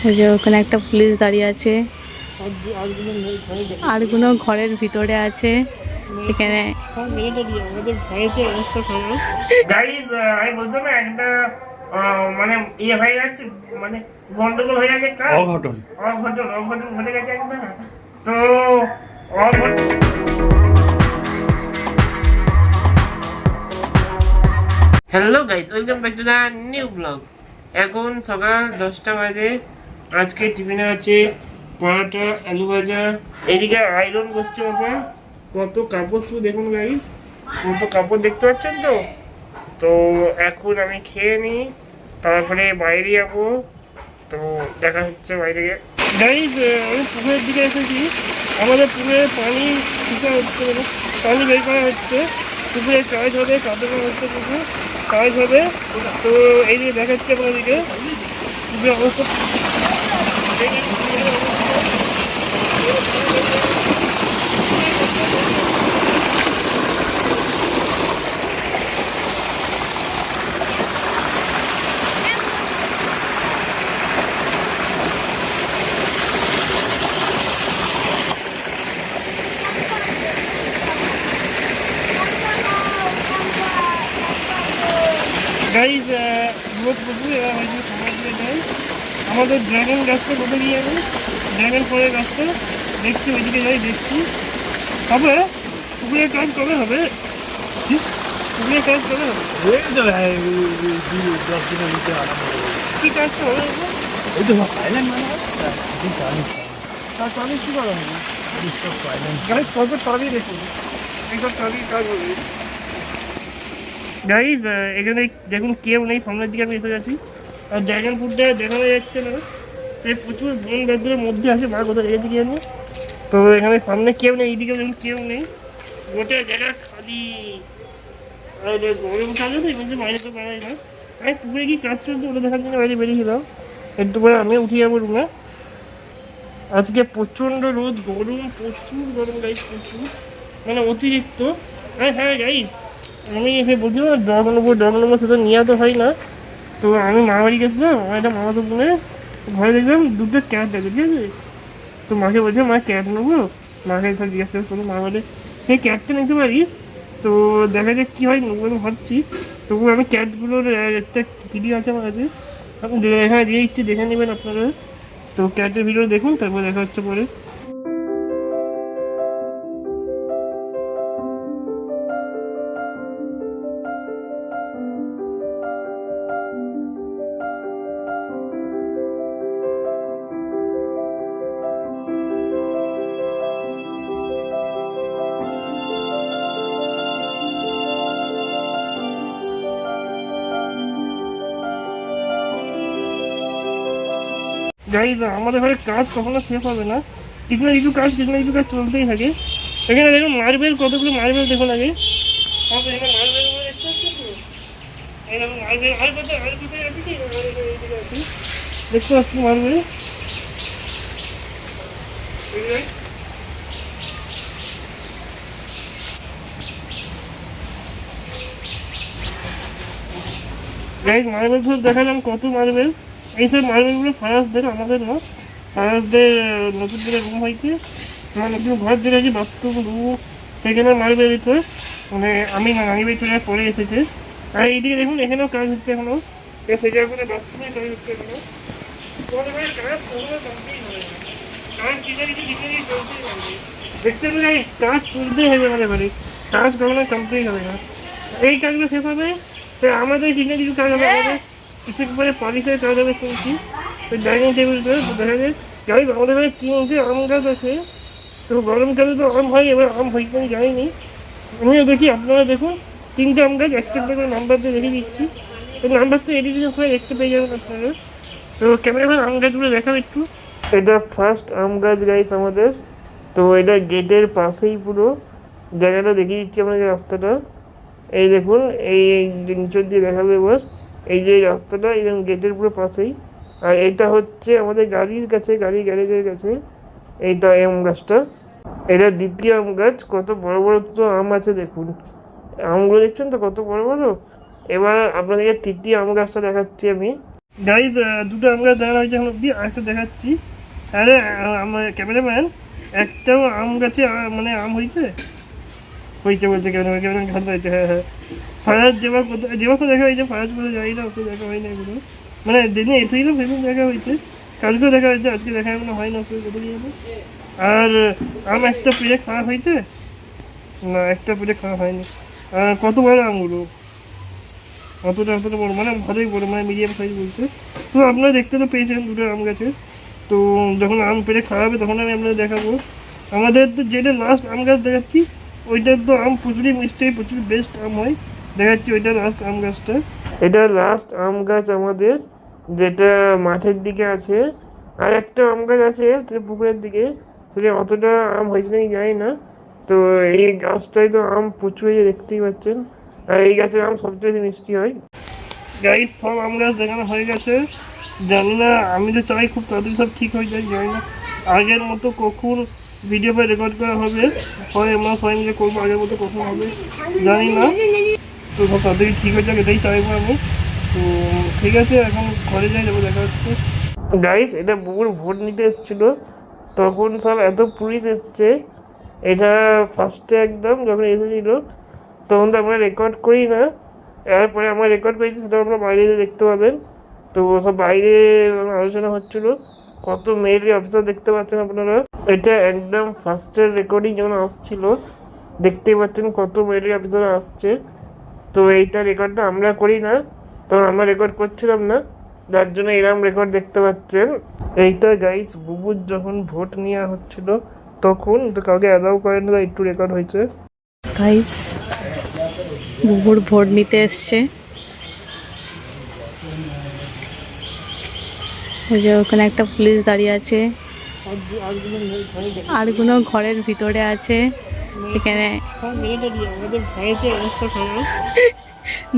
ওই যে ওখানে একটা পুলিশ দাঁড়িয়ে আছে, আরগুলো ঘরের ভিতরে আছে। এখানে গাইস আমি বলছো না একটা মানে ইয়ে হয়ে যাচ্ছে, মানে গন্ডগোল হয়ে যাচ্ছে, কাজ অঘটন অঘটন অঘটন ঘটে গেছে একটা। তো hello guys, welcome back to the new blog. এখন সকাল 10টা বাজে। আজকে টিফিনে আছে পরোটা, আলু ভাজা। এদিকে আয়রন করছে বাবা। কত কাপড় শুধু দেখুন গাইস, কত কাপড় দেখতে পাচ্ছেন তো। তো এখন আমি খেয়ে নিই, তারপরে বাইরে যাবো। তো দেখা হচ্ছে বাইরে গিয়ে। গাইস আমি পুকুরের দিকে এসেছি। আমাদের পুকুরে পানি শুকা হচ্ছে, মানে পানি বের করা হচ্ছে। পুকুরে কাজ হবে, কাটানো হচ্ছে, পুকুর কাজ হবে। তো এই যে দেখাচ্ছে আপনাদেরকে পুকুরের অবস্থা। গাইজ রোদ প্রচুর, এরা হয়তো খাবার দিয়ে দেয়। আমাদের ড্রাগন গাছটা কোথায় গিয়ে যাবে, ড্রাগন ফলের গাছটা দেখছি, ওইদিকে যাই দেখছি। তবে পুকুরের কাজ কবে হবে? পুকুরের কাজ কবে হবে? কি কাজটা হবে? তার ট্রলি কী করা হবে? গাইজ কত ট্রলি দেখুন, এইসব ট্রলির কাজ হবে। গাইজ এখানে দেখুন কেউ নেই, সামনের দিকে আমি এসে গেছি। আর ড্রাগন ফ্রুটটা দেখানো যাচ্ছে না, সে প্রচুর বন গাছগুলোর মধ্যে আছে, মা কোথায় রেখে দিকে আমি। তো এখানে সামনে কেউ নেই, এইদিকে দেখুন কেউ নেই, গোটা জায়গা খালি। আর গরম কালে তো এমনি বাইরে তো বেড়াই না। আমি পুকুরে কি কাজ চলছে ওটা দেখার জন্য বাইরে বেরিয়েছিলাম। একটু পরে আমি উঠে যাবো রুমে। আজকে প্রচণ্ড রোদ, গরম, প্রচুর গরম গাইজ, প্রচুর মানে অতিরিক্ত। হ্যাঁ হ্যাঁ গাইজ, আমি এসে বলছি না ড্রাগন নম্বর সেটা নিয়ে তো হয় না। তো আমি মা বাড়ি গেছিলাম, আমার একটা মামাতো বোনে ঘরে দেখলাম দুটো ক্যাট আছে, ঠিক আছে। তো মাকে বলছে মা ক্যাট নেবো, মাকে সব জিজ্ঞাসা করবো, মা বলে এই ক্যাটটা নিতে পারিস। তো দেখা যাক কী হয়, নেবো ভাবছি। তবু আমি ক্যাটগুলোর একটা ভিডিও আছে আমার কাছে, আমি এখানে দিয়ে দিচ্ছি, দেখে নেবেন আপনারা। তো ক্যাটের ভিডিও দেখুন, তারপর দেখা হচ্ছে পরে। গাইজ আমাদের ঘরে কাজ কখনো শেষ হবে না, কিছু না কিছু কাজ চলতেই থাকে। এখানে দেখুন মার্বেল, কতগুলো মার্বেল দেখুন আগে। আমাদের এখানে মার্বেলগুলো দেখতে পাচ্ছেন তো, এই দেখুন মার্বেল। আর কোথায় আছে কি, এইদিকে আছে, দেখতে পাচ্ছি মার্বেল। গাইজ মার্বেল সব দেখালাম, কত মার্বেল। এইসব মার্বেলগুলো ফারাজদের, আমাদের না। ফারাজদের নতুন করে রুম হয়েছে, মানে নতুন ঘর দিয়েছি, বাথরুম, রুম, সেখানে মার্বেল দিতে। মানে আমি নানি বাড়ি চলে পরে এসেছে। আর এইদিকে দেখুন এখানেও কাজ হচ্ছে এখনো, সেই জায়গায় বাথরুমে কাজ হচ্ছে এখনো। তোমাদের ঘরে কাজ কোনো কমপ্লিট হবে না, কাজ কিছু চলতেই থাকবে। দেখতে পেলে কাজ চলতেই হবে আমাদের ঘরে, কাজ কখনো কমপ্লিট হবে না। এই কাজগুলো শেষ হবে, তো আমাদের কিছু কাজ হবে, আমাদের কিছু পরে পলিশের কাজ হবে শুনছি। তো ডাইনিং টেবিলটা দেখা যায়। যাই আমাদের ঘরে 3টে আম গাছ আছে। তো গরমকালে তো আম হয়, এবার আম হয়েছে আমি জানিনি, আমিও দেখি, আপনারা দেখুন 3টে আম গাছ, একটা করে নাম্বার দিয়ে রেখে দিচ্ছি। তো নাম্বার তো এডিটিংয়ের সময় দেখতে পেয়ে যাবেন আপনারা। তো ক্যামেরাম্যান আম গাছগুলো দেখাও একটু। এটা ফার্স্ট আম গাছ গাইস আমাদের। তো এটা গেটের পাশেই পুরো জায়গাটা দেখিয়ে দিচ্ছি আপনাদের, রাস্তাটা এই দেখুন, এই নিচের দিয়ে দেখাবে এবার। এই যে রাস্তাটা এই গেটের পুরো পাশেই। আর এটা হচ্ছে আমাদের গাড়ির কাছে, গাড়ি গ্যারেজের কাছে এইটা আম গাছটা। এটা দ্বিতীয় আম গাছ, কত বড় বড় তো আম আছে দেখুন, আমগুলো দেখছেন তো কত বড় বড়। এবার আপনাদেরকে তৃতীয় আম গাছটা দেখাচ্ছি আমি। গাইজ দুটো আম গাছ দেখানো হয়েছে এখন অব্দি, আরেকটা দেখাচ্ছি। আরে আমার ক্যামেরাম্যান, একটাও আম গাছে মানে আম হয়েছে হয়েছে বলছে ক্যামেরাম্যান ঘাত হয়েছে। হ্যাঁ হ্যাঁ, ফারাজ যেবার তো দেখা হয়েছে, ফারাজ বলে যাই না, ওকে দেখা হয় না এগুলো, মানে যেদিন এসেছিল সেদিন দেখা হয়েছে, কালকেও দেখা হয়েছে, আজকে দেখা এখনো হয় না, ওকে কোথাও গিয়ে। আর আম একটা পেড়ে খাওয়া হয়েছে না, একটা পেড়ে খাওয়া হয়নি। আর কত বড় আমগুলো, অতটা বড়, মানে ভালোই বড়, মানে মিডিয়াম সাইজ বলছে। তো আপনারা দেখতে তো পেয়েছেন দুটো আম গাছে। তো যখন আম পেড়ে খাওয়া হবে তখন আমি আপনাদের দেখাবো। আমাদের তো যেটা লাস্ট আম গাছ দেখাচ্ছি, ওইটার তো আম প্রচুরই মিষ্টি, প্রচুর বেস্ট আম হয়। দেখাচ্ছি ওইটা লাস্ট আম গাছটা, এটা লাস্ট আম গাছ আমাদের, যেটা মাঠের দিকে আছে। আর একটা আম গাছ আছে সেটা পুকুরের দিকে, সেটা অতটা আম হয়েছে নাকি জানি না। তো এই গাছটায় তো আম প্রচুর হয়েছে, দেখতেই পাচ্ছেন। আর এই গাছের আম সবচেয়ে বেশি মিষ্টি হয়। গাইস সব আম গাছ দেখানো হয়ে গেছে, জানি না, আমি তো চাই খুব তাড়াতাড়ি সব ঠিক হয়ে যায়, জানি না আগের মতো কখন ভিডিও পে রেকর্ড করা হবে, আমরা সবাই মিলে করবো, আগের মতো কখন হবে জানি না। তো সব তাড়াতাড়ি ঠিক হয়ে যাবে এটাই চাইবো আমি। তো ঠিক আছে, এখন ঘরে যাই, যাবো, দেখা হচ্ছে। গাইস এটা বুবুর ভোট নিতে এসেছিল, তখন সব এত পুলিশ এসছে। এটা ফার্স্টে একদম যখন এসেছিলো তখন তো আমরা রেকর্ড করি না, এরপরে আমরা রেকর্ড করেছি, সেটা আপনারা বাইরে দেখতে পাবেন। তো সব বাইরে আলোচনা হচ্ছিল, কত মেয়ের অফিসার দেখতে পাচ্ছেন আপনারা। এটা একদম ফার্স্টের রেকর্ডিং যখন আসছিল, দেখতেই পাচ্ছেন কত মেয়ের অফিসার আসছে। তো এইটা রেকর্ডটা আমরা করি না, তখন আমরা রেকর্ড করছিলাম না, যার জন্য এরকম রেকর্ড দেখতে পাচ্ছেন। এইটা গাইস বুবুর যখন ভোট নেওয়া হচ্ছিল তখন, তো কাউকে অ্যালাউ করেন না, একটু রেকর্ড হয়েছে। গাইস বুবুর ভোট নিতে এসছে, ওই যে ওখানে একটা পুলিশ দাঁড়িয়ে আছে, আরগুলো ঘরের ভিতরে আছে। এখানে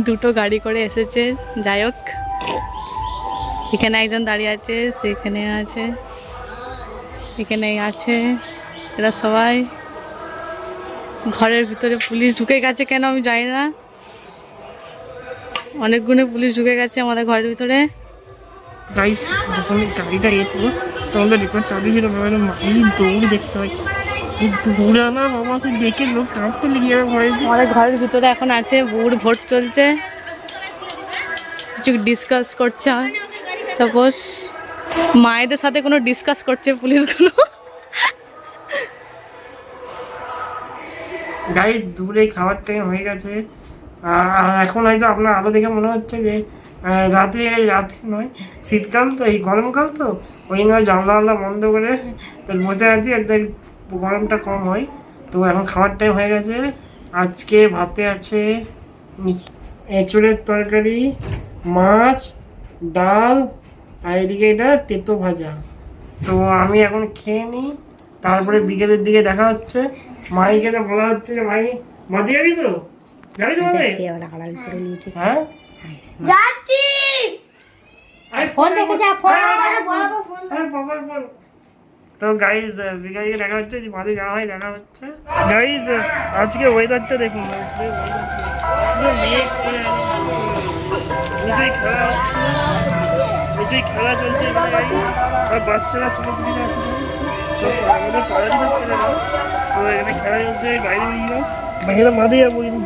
দুটো গাড়ি করে এসেছে, যাই হোক এখানে একজন দাঁড়িয়ে আছে, সেখানে আছে, এখানে আছে, এরা সবাই ঘরের ভিতরে। পুলিশ ঢুকে গেছে কেন আমি জানি না, অনেকগুলো পুলিশ ঢুকে গেছে আমাদের ঘরের ভিতরে। গাইস যখন গাড়িটা এলো তখন তো রেকর্ড চালু ছিল, ভাবলাম মাইল দৌড় দেখতে হয়, দৌড়ে আনা বাবা, তুই দেখে লোক কাঁপতে লেগে যাবে ভয়। আমাদের ঘরের ভিতরে এখন আছে, বুড় ভোট চলছে, কিছু ডিসকাস করছে, সাপোজ মায়েদের সাথে কোনো ডিসকাস করছে পুলিশগুলো। গাইস দূরে খাওয়ার টাইম হয়ে গেছে, আর এখন হয়তো আপনার আলো দেখে মনে হচ্ছে যে রাতে, রাতে নয়, শীতকাল তো, এই গরমকাল তো, ওই নয় জানলা বন্ধ করে তো বসে আছি, একদম গরমটা কম হয়। তো এখন খাওয়ার টাইম হয়ে গেছে। আজকে ভাতে আছে এঁচড়ের তরকারি, মাছ, ডাল, আর এদিকে এটা তেতো ভাজা। তো আমি এখন খেয়ে নিই, তারপরে বিকেলের দিকে দেখা হচ্ছে। মাইকে তো বলা হচ্ছে যে মাই মাদি যাবি তো, যাবি তো মাদি? হ্যাঁ যাচ্ছি। ফোন রেখে যা, ফোন হ্যাঁ বাবার ফোন। তো গাইজ বিকালে দেখা হচ্ছে, যে মাদি যাওয়া হয় দেখা হচ্ছে। গাইজ আজকে ওয়েদারটা দেখুন, নিচেই খেলা হচ্ছে, নিচেই খেলা চলছে এখানে, আর বাচ্চারা ছোটো পিঠে আছে, তো আমাদের পাড়ারই ছেলেরা, তো এখানে খেলা চলছে। বাইরে বাইরে মাঝে যাবো, কিন্তু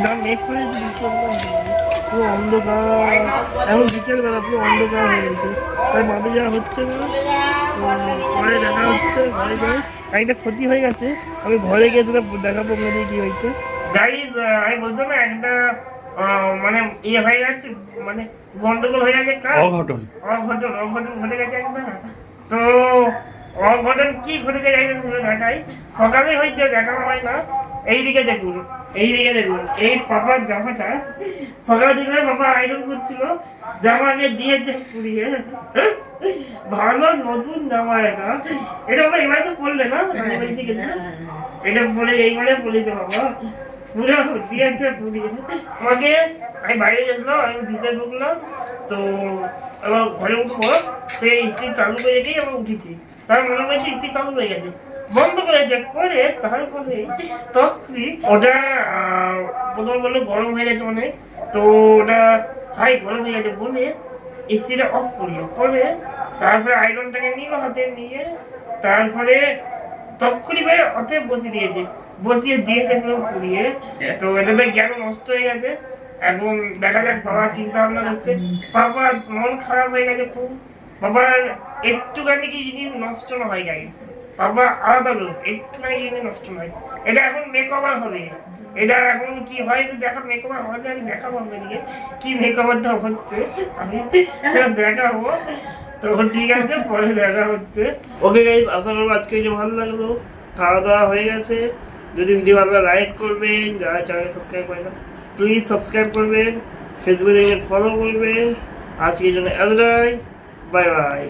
যা মেঘ করে পুরো অন্ধকার, এখন বিকেলবেলা পুরো অন্ধকার হয়ে গেছে, তাই মাঝে যাওয়া হচ্ছে না। তো পরে দেখা হচ্ছে ঘরে যাই। একটা ক্ষতি হয়ে গেছে, আমি ঘরে গিয়ে সেটা দেখাবো আপনাদের কি হয়েছে। গাইজ আমি বলছো না, একটা মানে ইয়ে হয়ে যাচ্ছে, মানে গন্ডগোল হয়ে গেছে, অঘটন ঘটে গেছে একটা। তো অঘটন কি ঘটেছে গাইজ দেখাই, সকালে হয়েছে, দেখানো হয় না। এইদিকে দেখুন, এই পাপার জামাটা সকালে দিকে বাবা আয়রন করছিল, জামাকে দিয়েছে পুড়িয়ে, ভালো নতুন জামা, এটা বাবা এবারে তো পড়লে না, এটা বলে এইবারে বলেছে বাবা, পুরো দিয়েছে পুড়িয়ে আমাকে। আমি বাইরে গেছিলাম, আমি ভিতরে ঢুকলাম, তো এবার ঘরে উঠবো, সেই স্ত্রী চালু করে রেখেই আমি উঠেছি, তার মনে হয়েছে স্ত্রী চালু হয়ে গেছে, বন্ধ করে দেখ করে, তারপরে তখনই ওটা প্রথমে বললো গরম হয়ে গেছে অনেক, তো ওটা হাই গরম হয়ে গেছে বলে এসিটা অফ করলো, করে তারপরে আয়রনটাকে নিল হাতে, নিয়ে তারপরে তখনই ভাই অতএব বসিয়ে দিয়েছে পুরো পুড়িয়ে। তো এটাতে জ্ঞান নষ্ট হয়ে গেছে। এখন দেখা যাক, বাবা চিন্তা ভাবনা করছে, বাবার মন খারাপ হয়ে গেছে খুব। বাবার একটুখানি কি জিনিস নষ্ট না হয় গাইস, বাবা আলাদা লোক, একটুখানি জিনিস নষ্ট নয়। এটা এখন মেকওভার হবে, এটা এখন কি হয় দেখা, মেকওভার হবে, আমি দেখাবো আপনাদেরকে কি মেকওভারটা হচ্ছে, আমি সেটা দেখাবো। তো ঠিক আছে, পরে দেখা হচ্ছে। ওকে গাইস, আশা করবো আজকে যে ভালো লাগলো। খাওয়া দাওয়া হয়ে গেছে। যদি ভিডিও ভালো লাইক করবেন, যারা চ্যানেল সাবস্ক্রাইব করে না প্লিজ সাবস্ক্রাইব করবেন, ফেসবুকে ফলো করবেন। আজকের জন্য এতটাই, বাই বাই।